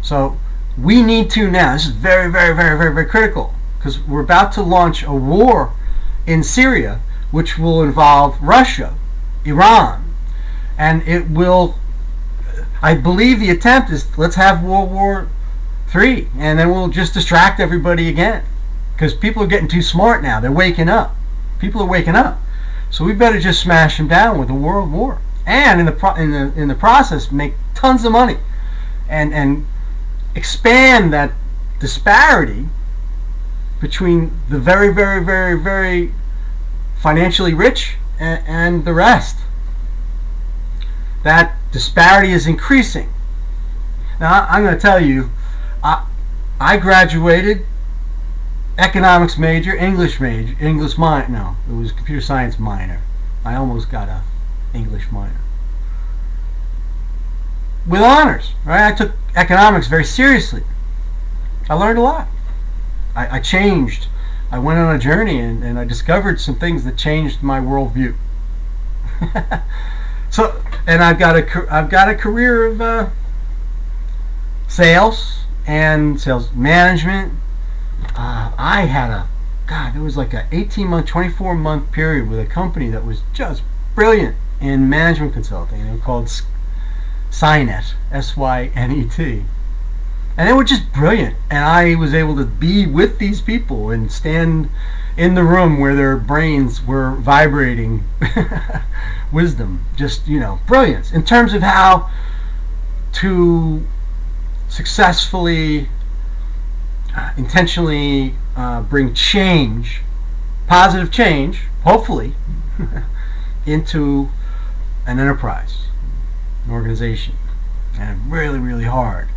So we need to now, this is very, very, very, very, very critical, because we're about to launch a war in Syria, which will involve Russia, Iran, and it will, I believe the attempt is, let's have World War III, and then we'll just distract everybody again, because people are getting too smart now. They're waking up. People are waking up. So we better just smash them down with a world war, and in the process make tons of money, and expand that disparity between the very, very, very, very financially rich and the rest. That disparity is increasing. Now, I'm going to tell you, I graduated economics major, English minor. No, it was computer science minor. I almost got a English minor with honors. Right? I took economics very seriously. I learned a lot. I changed. I went on a journey, and I discovered some things that changed my worldview. So, and I've got a career of sales and sales management. I had it was like a 18-month, 24-month period with a company that was just brilliant in management consulting. They were called Synet, Synet. And they were just brilliant. And I was able to be with these people and stand in the room where their brains were vibrating wisdom. Just, brilliance. In terms of how to successfully, intentionally bring change, positive change, hopefully, into an enterprise, an organization. And really, really hard.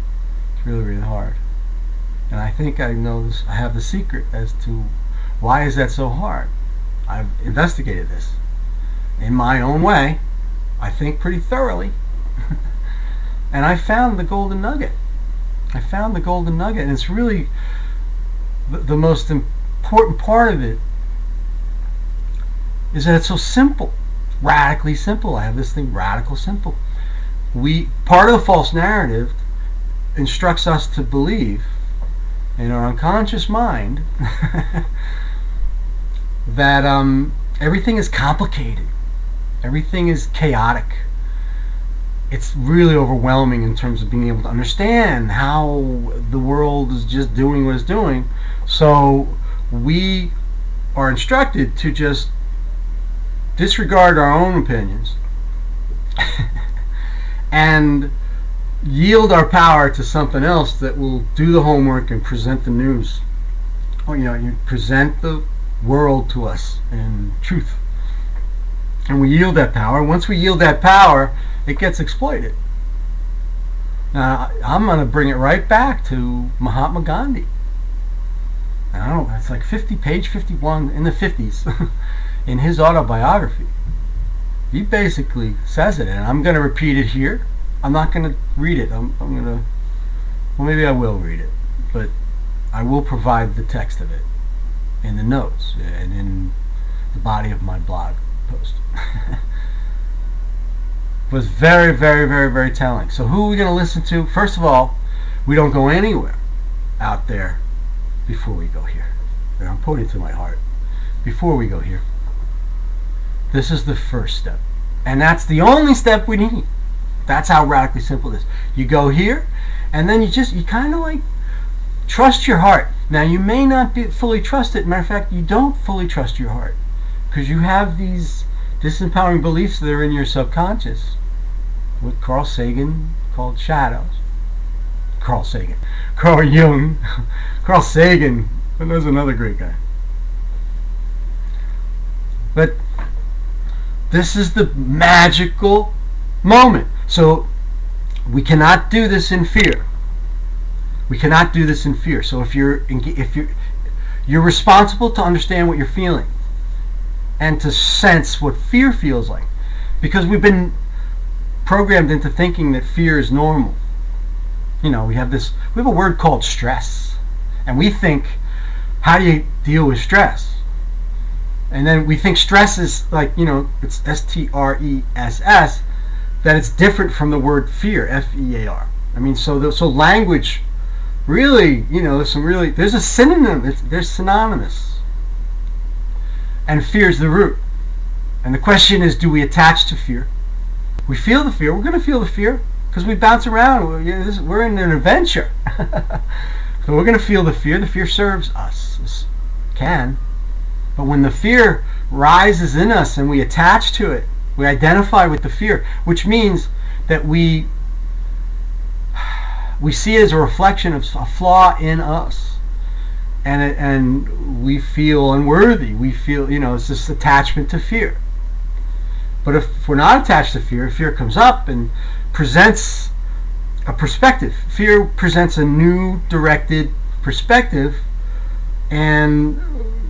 It's really, really hard. And I think I know this. I have the secret as to why is that so hard. I've investigated this in my own way. I think pretty thoroughly. And I found the golden nugget. And it's really the most important part of it is that it's so simple, radically simple. I have this thing, radical simple. Part of the false narrative instructs us to believe in our unconscious mind that everything is complicated, everything is chaotic. It's really overwhelming in terms of being able to understand how the world is just doing what it's doing. So we are instructed to just disregard our own opinions and yield our power to something else that will do the homework and present the news. You present the world to us in truth. And we yield that power. Once we yield that power, it gets exploited. Now, I'm going to bring it right back to Mahatma Gandhi. I don't know, it's like page 51 in the 50s in his autobiography. He basically says it, and I'm going to repeat it here. I'm not going to read it. I'm going to, well, maybe I will read it, but I will provide the text of it in the notes and in the body of my blog post. Was very, very, very, very telling. So who are we going to listen to? First of all, we don't go anywhere out there before we go here. And I'm pointing to my heart. Before we go here. This is the first step. And that's the only step we need. That's how radically simple it is. You go here, and then you kind of like trust your heart. Now, you may not fully trust it. Matter of fact, you don't fully trust your heart. Because you have these disempowering beliefs that are in your subconscious. What Carl Sagan called shadows. Carl Jung. Carl Sagan. And there's another great guy. But this is the magical moment. So we cannot do this in fear. So if you're responsible to understand what you're feeling and to sense what fear feels like, because we've been programmed into thinking that fear is normal. We have a word called stress, and we think, how do you deal with stress? And then we think stress is like, it's STRESS, that it's different from the word fear, FEAR. I mean, so language really, there's a synonym. There's synonymous. And fear is the root. And the question is, do we attach to fear? We feel the fear. We're going to feel the fear because we bounce around. We're in an adventure. So we're going to feel the fear. The fear serves us. Can. But when the fear rises in us and we attach to it, we identify with the fear, which means that we see it as a reflection of a flaw in us. And we feel unworthy. We feel, it's this attachment to fear. But if we're not attached to fear, fear comes up and presents a perspective. Fear presents a new directed perspective, and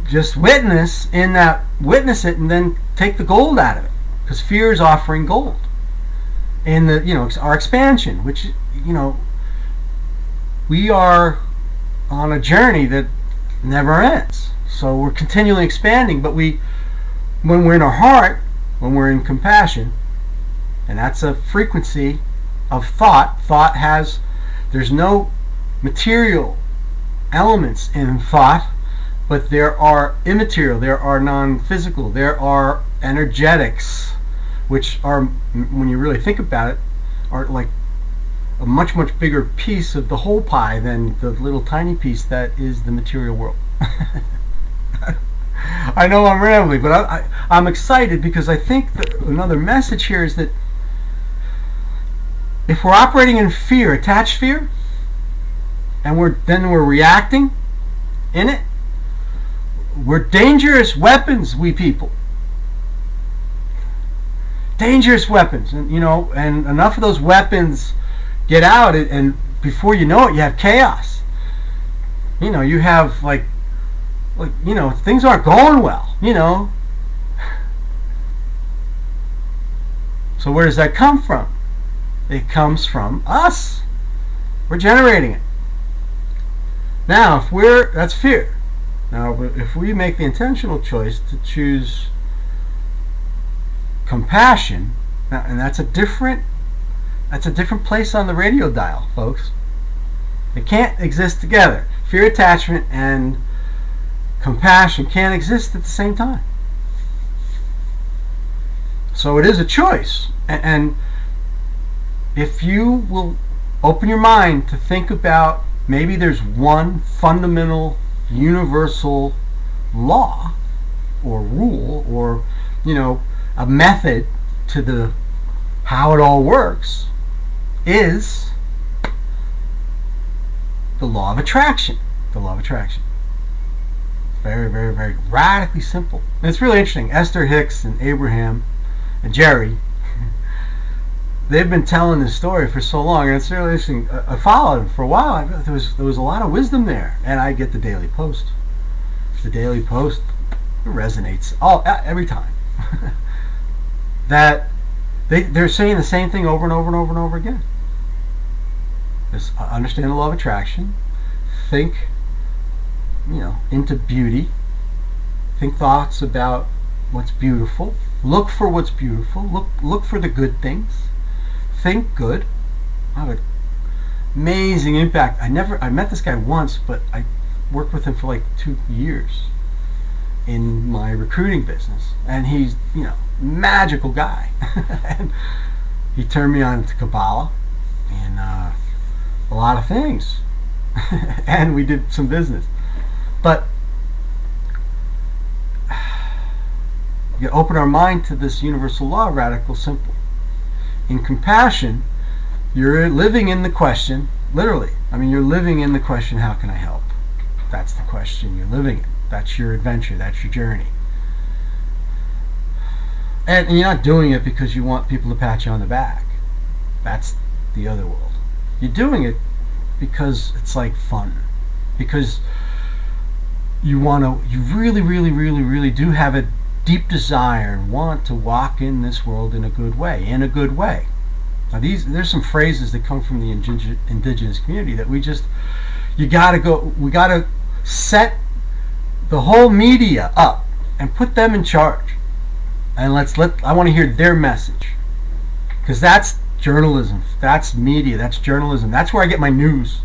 just witness it and then take the gold out of it. Because fear is offering gold. And our expansion, which, we are on a journey that never ends. So we're continually expanding, but when we're in our heart, when we're in compassion, and that's a frequency of thought. There's no material elements in thought, but there are immaterial, there are non-physical, there are energetics, which are, when you really think about it, are like a much, much bigger piece of the whole pie than the little tiny piece that is the material world. I know I'm rambling, but I'm excited because I think that another message here is that if we're operating in fear, attached fear, and we're reacting in it, we're dangerous weapons, we people. Dangerous weapons, and and enough of those weapons get out, and before you know it, you have chaos. You have like things aren't going well. So where does that come from? It comes from us. We're generating it. Now, that's fear. Now, if we make the intentional choice to choose compassion, and that's a different place on the radio dial, folks. They can't exist together. Fear, attachment, and compassion can't exist at the same time. So it is a choice. And if you will open your mind to think about, maybe there's one fundamental universal law or rule or a method to how it all works, is the law of attraction. The law of attraction. Very, very, very radically simple. And it's really interesting. Esther Hicks and Abraham and Gerry, they've been telling this story for so long, and it's really interesting. I followed them for a while. There was a lot of wisdom there, and I get the Daily Post. The Daily Post resonates every time. That they're saying the same thing over and over and over and over again. Just understand the law of attraction. Think, into beauty. Think thoughts about what's beautiful. Look for what's beautiful. Look for the good things. Think good. I have an amazing impact. I met this guy once, but I worked with him for like 2 years in my recruiting business, and he's magical guy. And he turned me on to Kabbalah and a lot of things. And we did some business. But you open our mind to this universal law, radical simple. In compassion, you're living in the question, literally. You're living in the question, how can I help? That's the question you're living in. That's your adventure. That's your journey. And you're not doing it because you want people to pat you on the back. That's the other world. You're doing it because it's like fun. Because you really, really, really, really do have a deep desire and want to walk in this world in a good way. Now there's some phrases that come from the indigenous community that we gotta set the whole media up and put them in charge. And I want to hear their message. Because that's journalism. That's media. That's journalism. That's where I get my news.